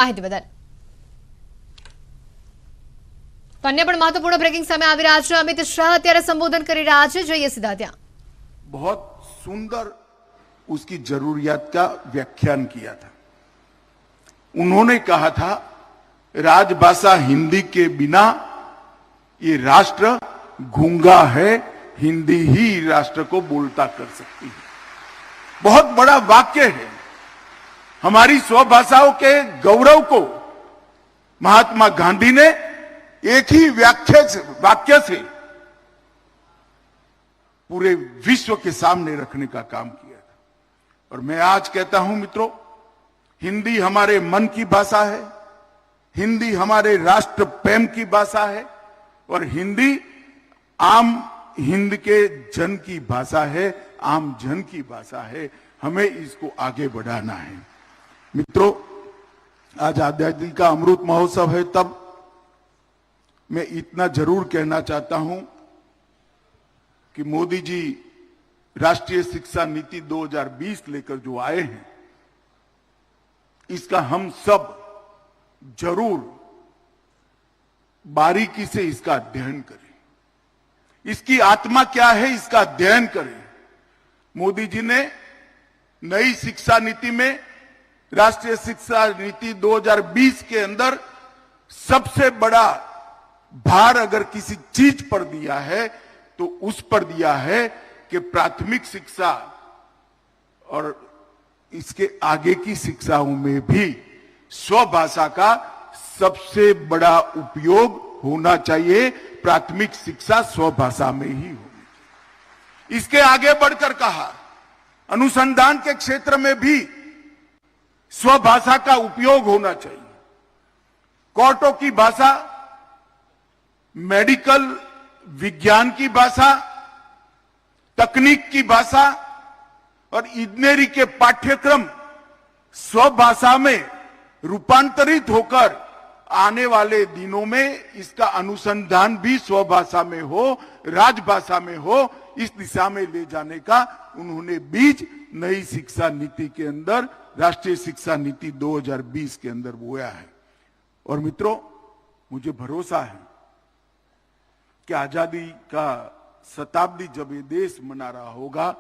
માહિતી બદલ તો અન્ય પણ મહત્વપૂર્ણ બ્રેકિંગ સામે આવી રહ્યા છે। અમિત શાહ અત્યારે સંબોધન કરી રહ્યા છે, જોઈએ સીધા ત્યાં। बहुत सुंदर उसकी जरूरियात का व्याख्यान किया था। उन्होंने कहा था राजभाषा हिंदी के बिना ये राष्ट्र गूंगा है, हिंदी ही राष्ट्र को बोलता कर सकती है। बहुत बड़ा वाक्य है। हमारी स्वभाषाओं के गौरव को महात्मा गांधी ने एक ही वाक्य से पूरे विश्व के सामने रखने का काम किया था। और मैं आज कहता हूं मित्रों, हिंदी हमारे मन की भाषा है, हिंदी हमारे राष्ट्र प्रेम की भाषा है और हिंदी आम हिंद के जन की भाषा है, आम जन की भाषा है। हमें इसको आगे बढ़ाना है। मित्रों, आज आजादी का अमृत महोत्सव है, तब मैं इतना जरूर कहना चाहता हूं कि मोदी जी राष्ट्रीय शिक्षा नीति 2020 लेकर जो आए हैं, इसका हम सब जरूर बारीकी से इसका अध्ययन करें। इसकी आत्मा क्या है, इसका अध्ययन करें। मोदी जी ने नई शिक्षा नीति में, राष्ट्रीय शिक्षा नीति 2020 के अंदर सबसे बड़ा भार अगर किसी चीज पर दिया है तो उस पर दिया है कि प्राथमिक शिक्षा और इसके आगे की शिक्षाओं में भी स्वभाषा का सबसे बड़ा उपयोग होना चाहिए। प्राथमिक शिक्षा स्वभाषा में ही होगी। इसके आगे बढ़कर कहा, अनुसंधान के क्षेत्र में भी स्वभाषा का उपयोग होना चाहिए। कोर्टों की भाषा, मेडिकल विज्ञान की भाषा, तकनीक की भाषा और इंजीनियरिंग के पाठ्यक्रम स्वभाषा में रूपांतरित होकर आने वाले दिनों में इसका अनुसंधान भी स्वभाषा में हो, राजभाषा में हो, इस दिशा में ले जाने का उन्होंने बीज नई शिक्षा नीति के अंदर, राष्ट्रीय शिक्षा नीति 2020 के अंदर बोया है। और मित्रों, मुझे भरोसा है कि आजादी का शताब्दी जब ये देश मना रहा होगा,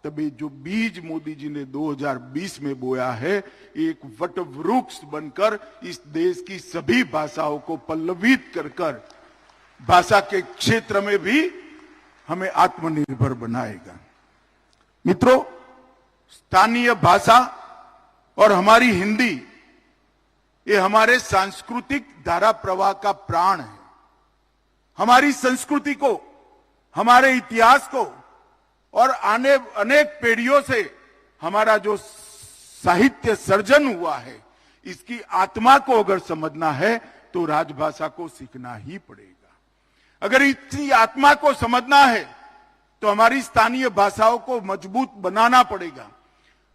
तब ये जो बीज मोदी जी ने 2020 में बोया है, एक वट वृक्ष बनकर इस देश की सभी भाषाओं को पल्लवित कर भाषा के क्षेत्र में भी हमें आत्मनिर्भर बनाएगा। मित्रों, स्थानीय भाषा और हमारी हिंदी, ये हमारे सांस्कृतिक धारा प्रवाह का प्राण है। हमारी संस्कृति को, हमारे इतिहास को और आने अनेक पीढ़ियों से हमारा जो साहित्य सर्जन हुआ है, इसकी आत्मा को अगर समझना है तो राजभाषा को सीखना ही पड़ेगा। अगर इसकी आत्मा को समझना है तो हमारी स्थानीय भाषाओं को मजबूत बनाना पड़ेगा।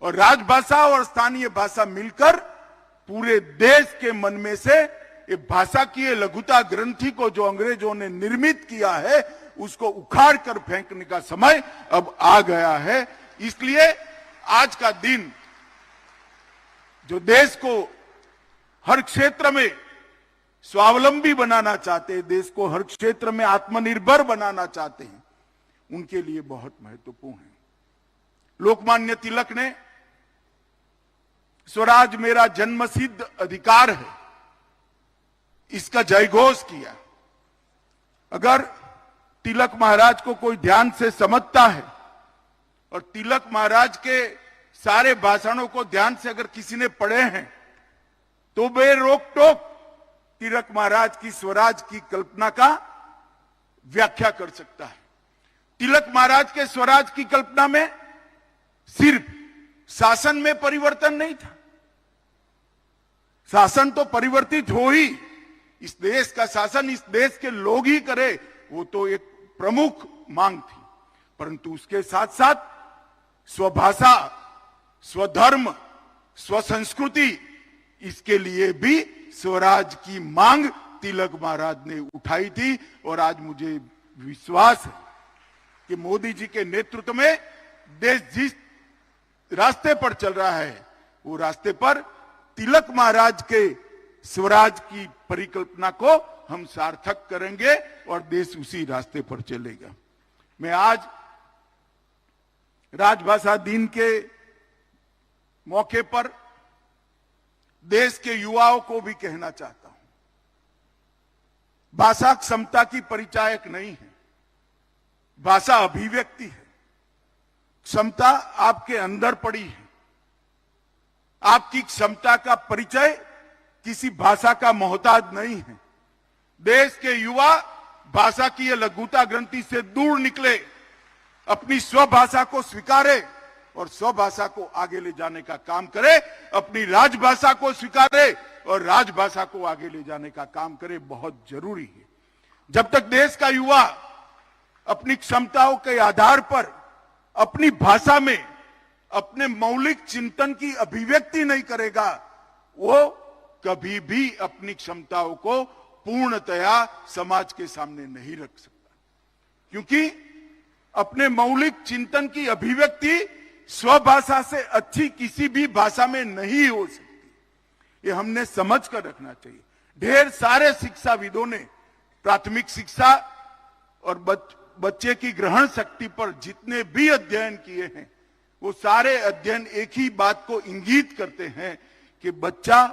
और राजभाषा और स्थानीय भाषा मिलकर पूरे देश के मन में से ये भाषा की ये लघुता ग्रंथि को जो अंग्रेजों ने निर्मित किया है, उसको उखाड़ कर फेंकने का समय अब आ गया है। इसलिए आज का दिन जो देश को हर क्षेत्र में स्वावलंबी बनाना चाहते हैं, देश को हर क्षेत्र में आत्मनिर्भर बनाना चाहते हैं, उनके लिए बहुत महत्वपूर्ण है। लोकमान्य तिलक ने स्वराज मेरा जन्मसिद्ध अधिकार है, इसका जयघोष किया। अगर तिलक महाराज को कोई ध्यान से समझता है और तिलक महाराज के सारे भाषणों को ध्यान से अगर किसी ने पढ़े हैं, तो वे रोक टोक तिलक महाराज की स्वराज की कल्पना का व्याख्या कर सकता है। तिलक महाराज के स्वराज की कल्पना में सिर्फ शासन में परिवर्तन नहीं था, शासन तो परिवर्तित हो ही, इस देश का शासन इस देश के लोग ही करे, वो तो एक प्रमुख मांग थी। परंतु उसके साथ साथ स्वभाषा, स्वधर्म, स्वसंस्कृति, इसके लिए भी स्वराज की मांग तिलक महाराज ने उठाई थी। और आज मुझे विश्वास है कि मोदी जी के नेतृत्व में देश जिस रास्ते पर चल रहा है, वो रास्ते पर तिलक महाराज के स्वराज की परिकल्पना को हम सार्थक करेंगे और देश उसी रास्ते पर चलेगा। मैं आज राजभाषा दिन के मौके पर देश के युवाओं को भी कहना चाहता हूं, भाषा क्षमता की परिचायक नहीं है, भाषा अभिव्यक्ति है। क्षमता आपके अंदर पड़ी है। आपकी क्षमता का परिचय किसी भाषा का मोहताज नहीं है। देश के युवा भाषा की ये लघुता ग्रंथि से दूर निकले, अपनी स्वभाषा को स्वीकारे और स्वभाषा को आगे ले जाने का काम करे, अपनी राजभाषा को स्वीकारे और राजभाषा को आगे ले जाने का काम करे, बहुत जरूरी है। जब तक देश का युवा अपनी क्षमताओं के आधार पर अपनी भाषा में अपने मौलिक चिंतन की अभिव्यक्ति नहीं करेगा, वो कभी भी अपनी क्षमताओं को पूर्णतया समाज के सामने नहीं रख सकता, क्योंकि अपने मौलिक चिंतन की अभिव्यक्ति स्वभाषा से अच्छी किसी भी भाषा में नहीं हो सकती। ये हमने समझ कर रखना चाहिए। ढेर सारे शिक्षाविदों ने प्राथमिक शिक्षा और बच्चे की ग्रहण शक्ति पर जितने भी अध्ययन किए हैं, वो सारे अध्ययन एक ही बात को इंगित करते हैं कि बच्चा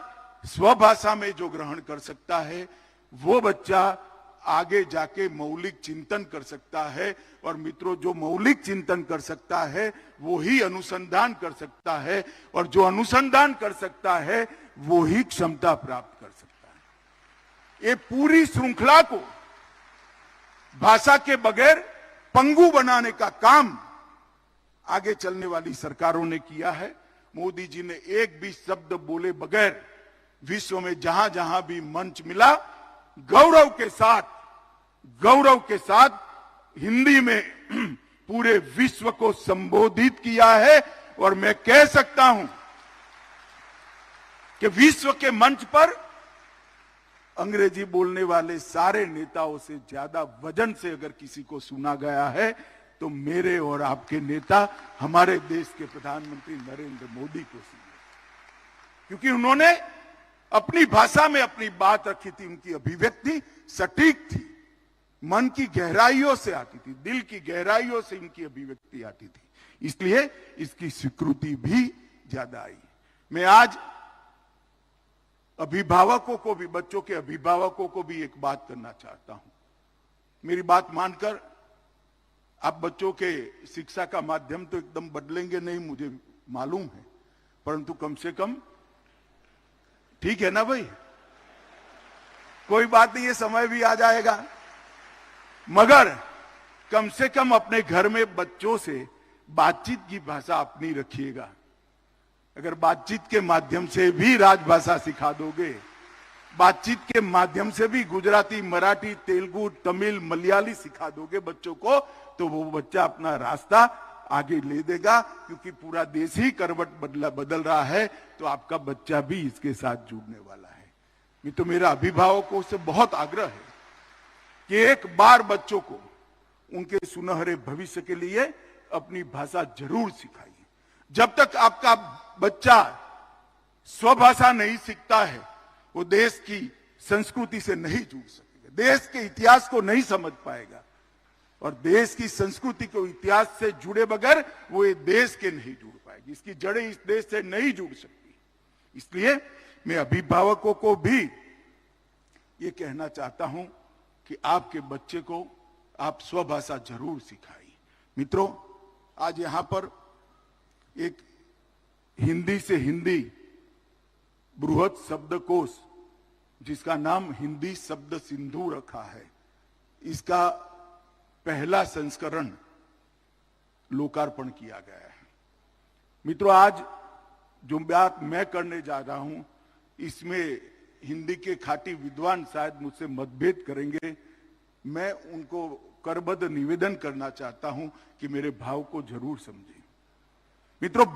स्वभाषा में जो ग्रहण कर सकता है, वो बच्चा आगे जाके मौलिक चिंतन कर सकता है। और मित्रों, जो मौलिक चिंतन कर सकता है वो ही अनुसंधान कर सकता है, और जो अनुसंधान कर सकता है वो ही क्षमता प्राप्त कर सकता है। ये पूरी श्रृंखला को भाषा के बगैर पंगु बनाने का काम आगे चलने वाली सरकारों ने किया है। मोदी जी ने एक भी शब्द बोले बगैर विश्व में जहां जहां भी मंच मिला, गौरव के साथ हिंदी में पूरे विश्व को संबोधित किया है। और मैं कह सकता हूं कि विश्व के मंच पर अंग्रेजी बोलने वाले सारे नेताओं से ज्यादा वजन से अगर किसी को सुना गया है तो मेरे और आपके नेता, हमारे देश के प्रधानमंत्री नरेंद्र मोदी को सुना, क्योंकि उन्होंने अपनी भाषा में अपनी बात रखी थी। उनकी अभिव्यक्ति सटीक थी, मन की गहराइयों से आती थी, दिल की गहराइयों से इनकी अभिव्यक्ति आती थी, इसलिए इसकी स्वीकृति भी ज्यादा आई। मैं आज अभिभावकों को भी, बच्चों के अभिभावकों को भी एक बात करना चाहता हूं। मेरी बात मानकर आप बच्चों के शिक्षा का माध्यम तो एकदम बदलेंगे नहीं, मुझे मालूम है, परंतु कम से कम ठीक है ना भाई, कोई बात नहीं, ये समय भी आ जाएगा, मगर कम से कम अपने घर में बच्चों से बातचीत की भाषा अपनी रखिएगा। अगर बातचीत के माध्यम से भी राजभाषा सिखा दोगे, बातचीत के माध्यम से भी गुजराती, मराठी, तेलुगु, तमिल, मलयाली सिखा दोगे बच्चों को, तो वो बच्चा अपना रास्ता आगे ले देगा, क्योंकि पूरा देश ही करवट बदल रहा है, तो आपका बच्चा भी इसके साथ जुड़ने वाला है। मैं तो मेरा अभिभावकों से बहुत आग्रह है कि एक बार बच्चों को उनके सुनहरे भविष्य के लिए अपनी भाषा जरूर सिखाइए। जब तक आपका बच्चा स्वभाषा नहीं सीखता है, वो देश की संस्कृति से नहीं जुड़ सकेगा, देश के इतिहास को नहीं समझ पाएगा, और देश की संस्कृति को इतिहास से जुड़े बगैर वो ये देश के नहीं जुड़ पाएगी, इसकी जड़ें इस देश से नहीं जुड़ सकती। इसलिए मैं अभिभावकों को भी ये कहना चाहता हूं कि आपके बच्चे को आप स्वभाषा जरूर सिखाइए। मित्रों, आज यहां पर एक हिंदी से हिंदी बृहद शब्दकोश, जिसका नाम हिंदी शब्द सिंधु रखा है, इसका पहला संस्करण लोकार्पण किया गया है। मित्रों, आज जो बात मैं करने जा रहा हूं, इसमें हिंदी के खाटी विद्वान शायद मुझसे मतभेद करेंगे। मैं उनको करबद्ध निवेदन करना चाहता हूं कि मेरे भाव को जरूर समझें। मित्रों,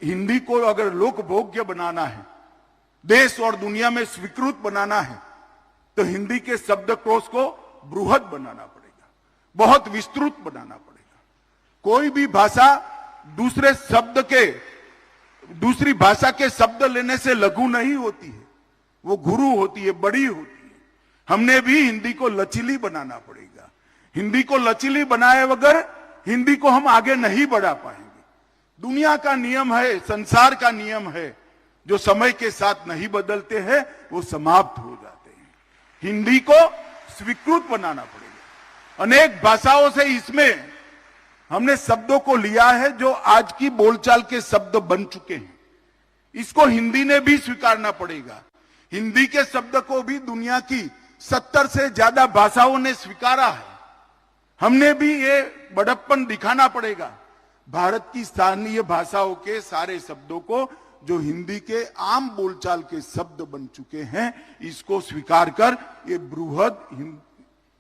हिंदी को अगर लोकभोग्य बनाना है, देश और दुनिया में स्वीकृत बनाना है, तो हिंदी के शब्दकोश को बृहद बनाना पड़ेगा, बहुत विस्तृत बनाना पड़ेगा। कोई भी भाषा दूसरे शब्द के दूसरी भाषा के शब्द लेने से लघु नहीं होती है, वो गुरु होती है, बड़ी होती है। हमने भी हिंदी को लचीली बनाना पड़ेगा। हिंदी को लचीली बनाए बगैर हिंदी को हम आगे नहीं बढ़ा पाएंगे। दुनिया का नियम है, संसार का नियम है, जो समय के साथ नहीं बदलते हैं वो समाप्त हो जाते हैं। हिंदी को स्वीकृत बनाना पड़ेगा। अनेक भाषाओं से इसमें हमने शब्दों को लिया है जो आज की बोलचाल के शब्द बन चुके हैं। इसको हिंदी ने भी स्वीकारना पड़ेगा। हिंदी के शब्द को भी दुनिया की 70 से ज्यादा भाषाओं ने स्वीकारा है। हमने भी ये बड़प्पन दिखाना पड़ेगा। भारत की स्थानीय भाषाओं के सारे शब्दों को, जो हिंदी के आम बोलचाल के शब्द बन चुके हैं, इसको स्वीकार कर ये बृहद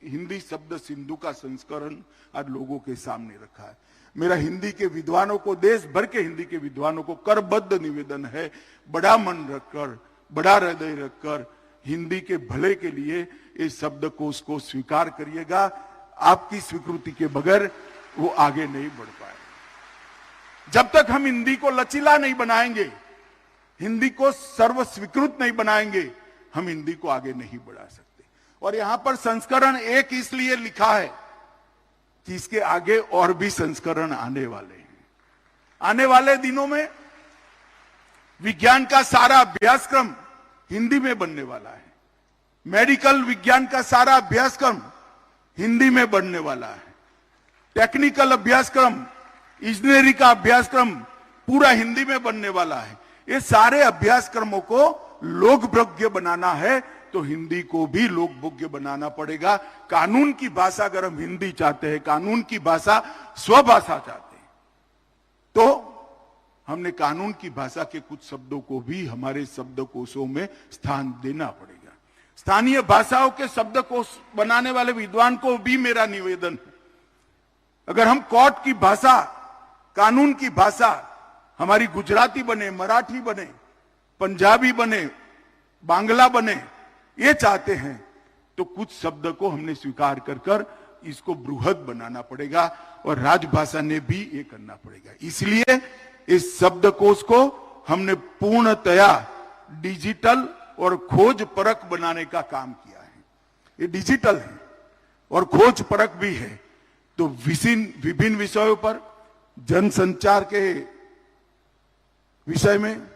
हिंदी शब्द सिंधु का संस्करण आज लोगों के सामने रखा है। मेरा हिंदी के विद्वानों को, देश भर के हिंदी के विद्वानों को करबद्ध निवेदन है, बड़ा मन रखकर, बड़ा हृदय रखकर हिंदी के भले के लिए इस शब्दकोश को स्वीकार करिएगा। आपकी स्वीकृति के बगैर वो आगे नहीं बढ़ पाएगा। जब तक हम हिंदी को लचीला नहीं बनाएंगे, हिंदी को सर्व स्वीकृत नहीं बनाएंगे, हम हिंदी को आगे नहीं बढ़ा सकते। और यहां पर संस्करण 1 इसलिए लिखा है कि इसके आगे और भी संस्करण आने वाले हैं। आने वाले दिनों में विज्ञान का सारा अभ्यासक्रम हिंदी में बनने वाला है। मेडिकल विज्ञान का सारा अभ्यासक्रम हिंदी में बनने वाला है। टेक्निकल अभ्यासक्रम, इंजीनियरिंग का अभ्यासक्रम पूरा हिंदी में बनने वाला है। ये सारे अभ्यासक्रमों को लोकभोग्य बनाना है तो हिंदी को भी लोकभोग्य बनाना पड़ेगा। कानून की भाषा अगर हम हिंदी चाहते हैं, कानून की भाषा स्वभाषा चाहते हैं, तो हमने कानून की भाषा के कुछ शब्दों को भी हमारे शब्दकोशों में स्थान देना पड़ेगा। स्थानीय भाषाओं के शब्दकोश बनाने वाले विद्वान को भी मेरा निवेदन है, अगर हम कोर्ट की भाषा, कानून की भाषा हमारी गुजराती बने, मराठी बने, पंजाबी बने, बांग्ला बने, ये चाहते हैं तो कुछ शब्द को हमने स्वीकार कर इसको बृहद बनाना पड़ेगा और राजभाषा ने भी ये करना पड़ेगा। इसलिए इस शब्दकोश को हमने पूर्णतया डिजिटल और खोज परख बनाने का काम किया है। ये डिजिटल है और खोज परख भी है। तो विभिन्न विषयों पर, जनसंचार के विषय में,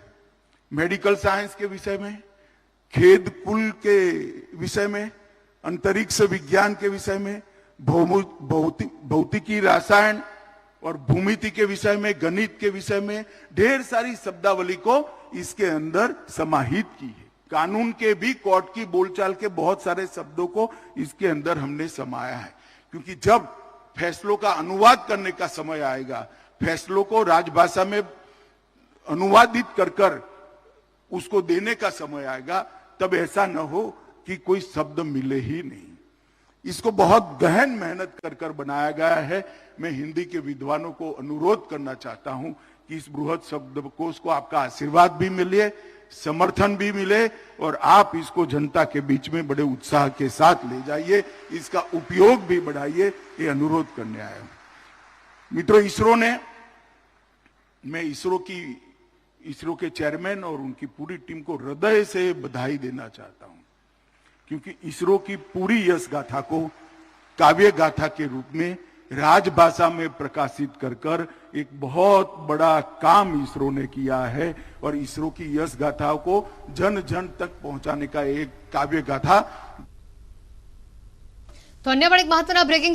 मेडिकल साइंस के विषय में, खेत कुल के विषय में, अंतरिक्ष विज्ञान के विषय में, भौतिकी, रसायन और भूमिति के विषय में, गणित के विषय में ढेर सारी शब्दावली को इसके अंदर समाहित की है। कानून के भी, कोर्ट की बोलचाल के बहुत सारे शब्दों को इसके अंदर हमने समाया है। क्योंकि जब फैसलों का अनुवाद करने का समय आएगा, फैसलों को राजभाषा में अनुवादित कर उसको देने का समय आएगा, तब ऐसा न हो कि कोई शब्द मिले ही नहीं। इसको बहुत गहन मेहनत कर बनाया गया है। मैं हिंदी के विद्वानों को अनुरोध करना चाहता हूं कि इस बृहद शब्दकोश को आपका आशीर्वाद भी मिले, समर्थन भी मिले और आप इसको जनता के बीच में बड़े उत्साह के साथ ले जाइए, इसका उपयोग भी बढ़ाइए, ये अनुरोध करने आया हूं। मित्रों, मैं इसरो के चेयरमैन और उनकी पूरी टीम को हृदय से बधाई देना चाहता हूं, क्योंकि इसरो की पूरी यश गाथा को काव्य गाथा के रूप में राजभाषा में प्रकाशित कर एक बहुत बड़ा काम इसरो ने किया है और इसरो की यश गाथाओं को जन जन तक पहुंचाने का एक काव्य गाथा। तो अन्य बड़ी महत्वपूर्ण ब्रेकिंग